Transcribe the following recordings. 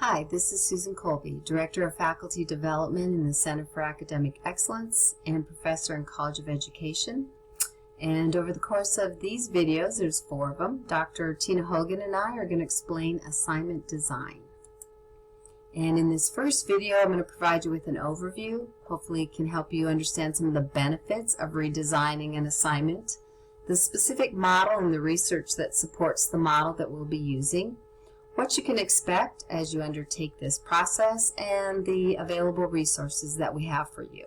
Hi, this is Susan Colby, Director of Faculty Development in the Center for Academic Excellence and Professor in College of Education. And over the course of these videos, there's 4 of them, Dr. Tina Hogan and I are going to explain assignment design. And in this first video, I'm going to provide you with an overview. Hopefully it can help you understand some of the benefits of redesigning an assignment, the specific model and the research that supports the model that we'll be using, what you can expect as you undertake this process, and the available resources that we have for you.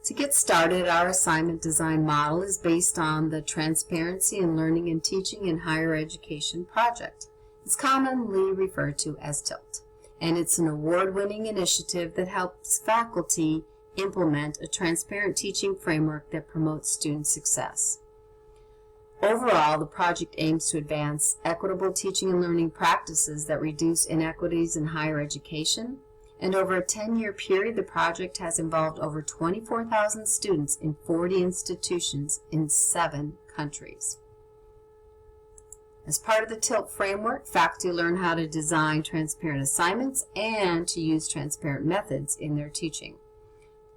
To get started, our assignment design model is based on the Transparency in Learning and Teaching in Higher Education project. It's commonly referred to as TILT, and it's an award-winning initiative that helps faculty implement a transparent teaching framework that promotes student success. Overall, the project aims to advance equitable teaching and learning practices that reduce inequities in higher education, and over a 10-year period, the project has involved over 24,000 students in 40 institutions in 7 countries. As part of the TILT framework, faculty learn how to design transparent assignments and to use transparent methods in their teaching.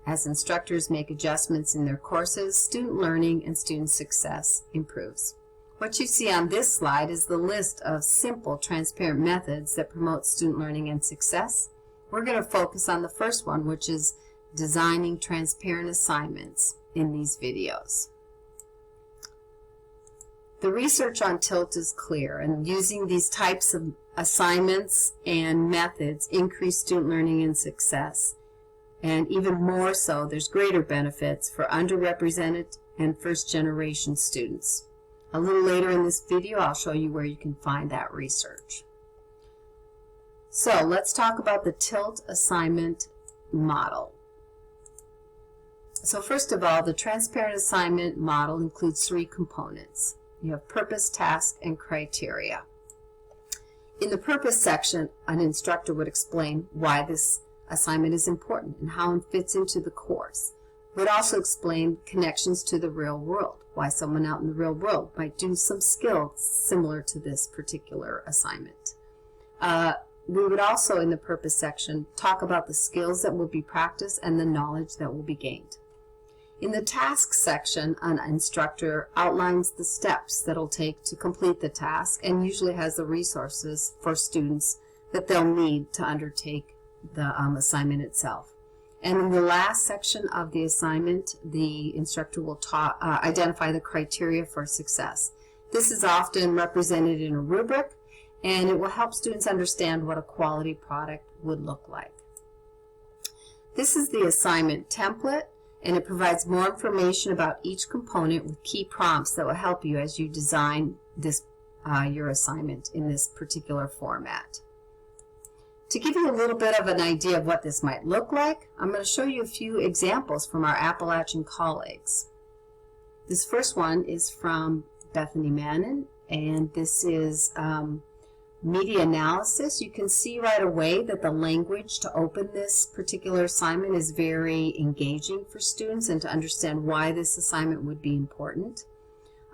As instructors make adjustments in their courses, student learning and student success improves. What you see on this slide is the list of simple, transparent methods that promote student learning and success. We're going to focus on the first one, which is designing transparent assignments in these videos. The research on TILT is clear, and using these types of assignments and methods increase student learning and success. And even more so, there's greater benefits for underrepresented and first-generation students. A little later in this video, I'll show you where you can find that research. So let's talk about the TILT assignment model. So first of all, the transparent assignment model includes 3 components. You have purpose, task, and criteria. In the purpose section, an instructor would explain why this assignment is important and how it fits into the course. It would also explain connections to the real world, why someone out in the real world might do some skills similar to this particular assignment. We would also, in the purpose section, talk about the skills that will be practiced and the knowledge that will be gained. In the task section, an instructor outlines the steps that it'll take to complete the task and usually has the resources for students that they'll need to undertake the assignment itself. And in the last section of the assignment, the instructor will identify the criteria for success. This is often represented in a rubric, and it will help students understand what a quality product would look like. This is the assignment template, and it provides more information about each component with key prompts that will help you as you design this your assignment in this particular format. To give you a little bit of an idea of what this might look like, I'm going to show you a few examples from our Appalachian colleagues. This first one is from Bethany Mannon, and this is media analysis. You can see right away that the language to open this particular assignment is very engaging for students and to understand why this assignment would be important.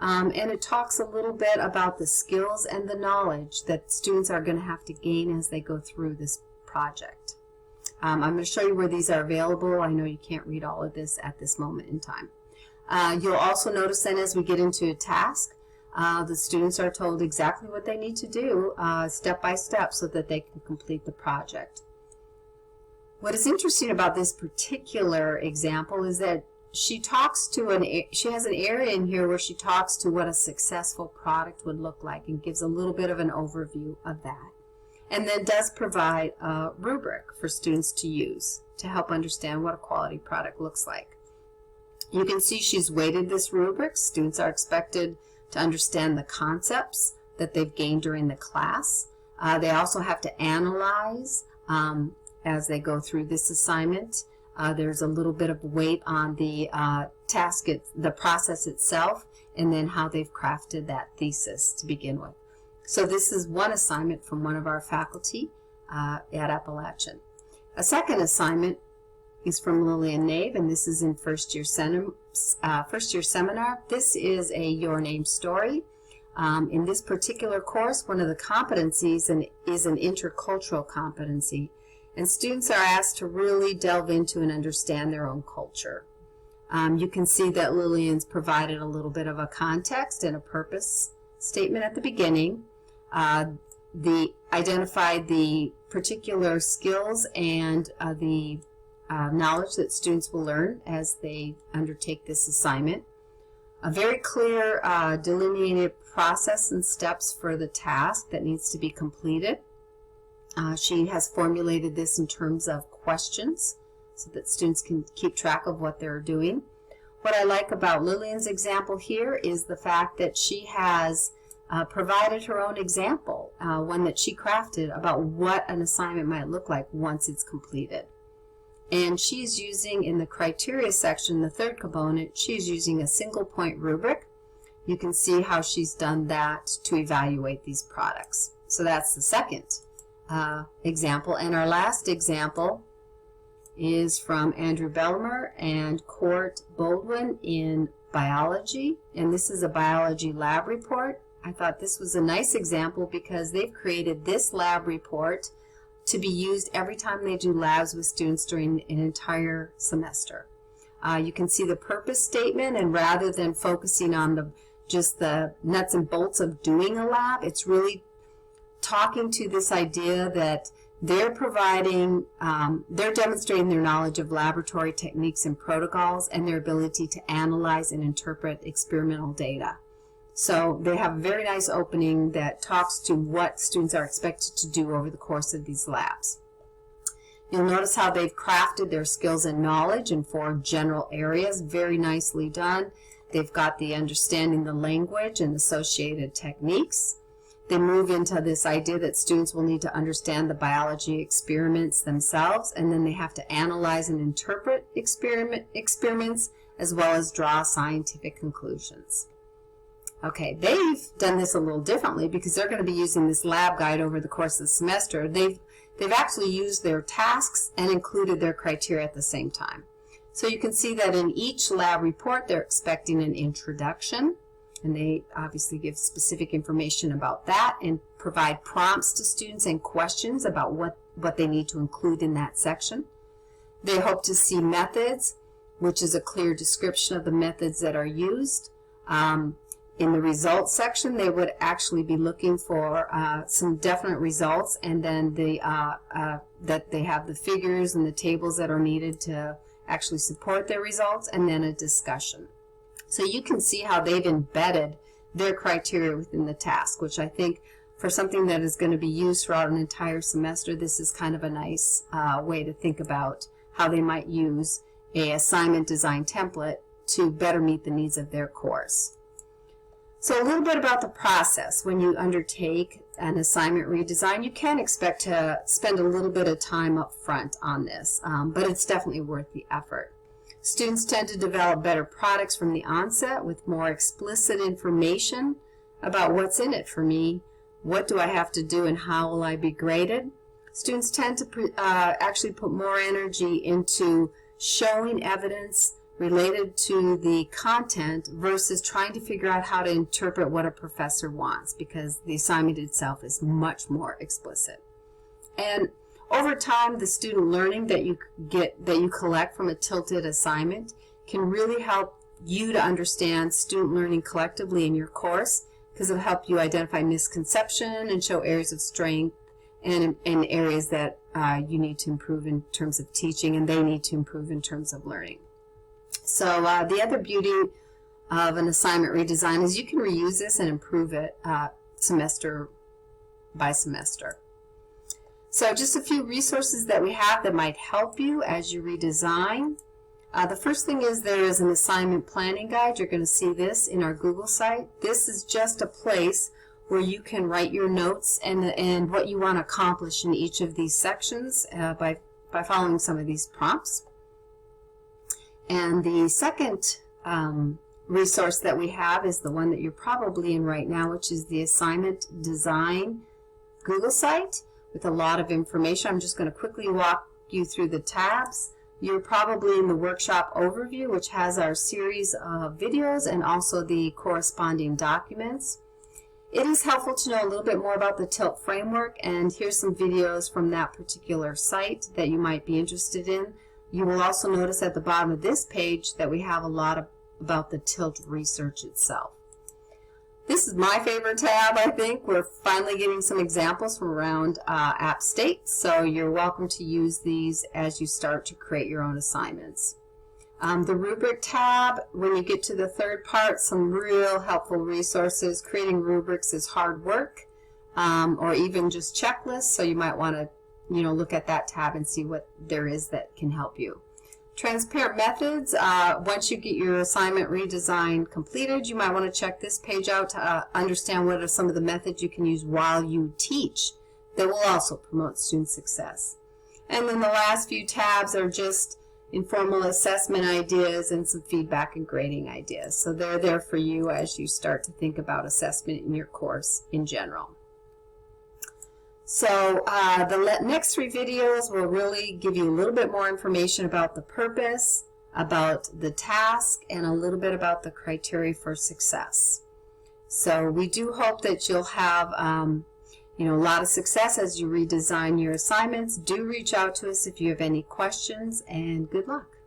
And it talks a little bit about the skills and the knowledge that students are going to have to gain as they go through this project. I'm going to show you where these are available. I know you can't read all of this at this moment in time. You'll also notice then as we get into a task, the students are told exactly what they need to do step by step so that they can complete the project. What is interesting about this particular example is that she has an area in here where she talks to what a successful product would look like and gives a little bit of an overview of that. And then does provide a rubric for students to use to help understand what a quality product looks like. You can see she's weighted this rubric. Students are expected to understand the concepts that they've gained during the class. They also have to analyze as they go through this assignment. There's a little bit of weight on the the process itself, and then how they've crafted that thesis to begin with. So this is one assignment from one of our faculty at Appalachian. A second assignment is from Lillian Nave, and this is in first year seminar. This is a Your Name story. In this particular course, one of the competencies is an intercultural competency, and students are asked to really delve into and understand their own culture. You can see that Lillian's provided a little bit of a context and a purpose statement at the beginning. Identified the particular skills and the knowledge that students will learn as they undertake this assignment. A very clear delineated process and steps for the task that needs to be completed. She has formulated this in terms of questions so that students can keep track of what they're doing. What I like about Lillian's example here is the fact that she has provided her own example, one that she crafted about what an assignment might look like once it's completed. And she's using, in the criteria section, the third component, she's using a single point rubric. You can see how she's done that to evaluate these products. So that's the second example. And our last example is from Andrew Belmer and Court Baldwin in biology. And this is a biology lab report. I thought this was a nice example because they've created this lab report to be used every time they do labs with students during an entire semester. You can see the purpose statement, and rather than focusing on just the nuts and bolts of doing a lab, it's really talking to this idea that they're demonstrating their knowledge of laboratory techniques and protocols and their ability to analyze and interpret experimental data. So they have a very nice opening that talks to what students are expected to do over the course of these labs. You'll notice how they've crafted their skills and knowledge in 4 general areas. Very nicely done. They've got the understanding the language and associated techniques. They move into this idea that students will need to understand the biology experiments themselves, and then they have to analyze and interpret experiments as well as draw scientific conclusions. Okay, they've done this a little differently because they're going to be using this lab guide over the course of the semester. They've actually used their tasks and included their criteria at the same time. So you can see that in each lab report they're expecting an introduction, and they obviously give specific information about that and provide prompts to students and questions about what they need to include in that section. They hope to see methods, which is a clear description of the methods that are used. In the results section, they would actually be looking for some definite results, and then that they have the figures and the tables that are needed to actually support their results, and then a discussion. So you can see how they've embedded their criteria within the task, which I think for something that is going to be used throughout an entire semester, this is kind of a nice way to think about how they might use an assignment design template to better meet the needs of their course. So a little bit about the process. When you undertake an assignment redesign, you can expect to spend a little bit of time up front on this, but it's definitely worth the effort. Students tend to develop better products from the onset with more explicit information about what's in it for me, what do I have to do, and how will I be graded. Students tend to actually put more energy into showing evidence related to the content versus trying to figure out how to interpret what a professor wants, because the assignment itself is much more explicit. And over time, the student learning that you collect from a tilted assignment can really help you to understand student learning collectively in your course, because it'll help you identify misconception and show areas of strength and areas that you need to improve in terms of teaching and they need to improve in terms of learning. So the other beauty of an assignment redesign is you can reuse this and improve it semester by semester. So just a few resources that we have that might help you as you redesign. The first thing is there is an assignment planning guide. You're going to see this in our Google site. This is just a place where you can write your notes and what you want to accomplish in each of these sections by following some of these prompts. And the second resource that we have is the one that you're probably in right now, which is the Assignment Design Google site with a lot of information. I'm just going to quickly walk you through the tabs. You're probably in the workshop overview, which has our series of videos and also the corresponding documents. It is helpful to know a little bit more about the TILT framework, and here's some videos from that particular site that you might be interested in. You will also notice at the bottom of this page that we have a lot about the TILT research itself. This is my favorite tab, I think. We're finally getting some examples from around App State, so you're welcome to use these as you start to create your own assignments. The rubric tab, when you get to the third part, some real helpful resources. Creating rubrics is hard work, or even just checklists, so you might want to look at that tab and see what there is that can help you. Transparent methods, once you get your assignment redesign completed, you might want to check this page out to understand what are some of the methods you can use while you teach that will also promote student success. And then the last few tabs are just informal assessment ideas and some feedback and grading ideas. So they're there for you as you start to think about assessment in your course in general. So the next 3 videos will really give you a little bit more information about the purpose, about the task, and a little bit about the criteria for success. So we do hope that you'll have a lot of success as you redesign your assignments. Do reach out to us if you have any questions, and good luck.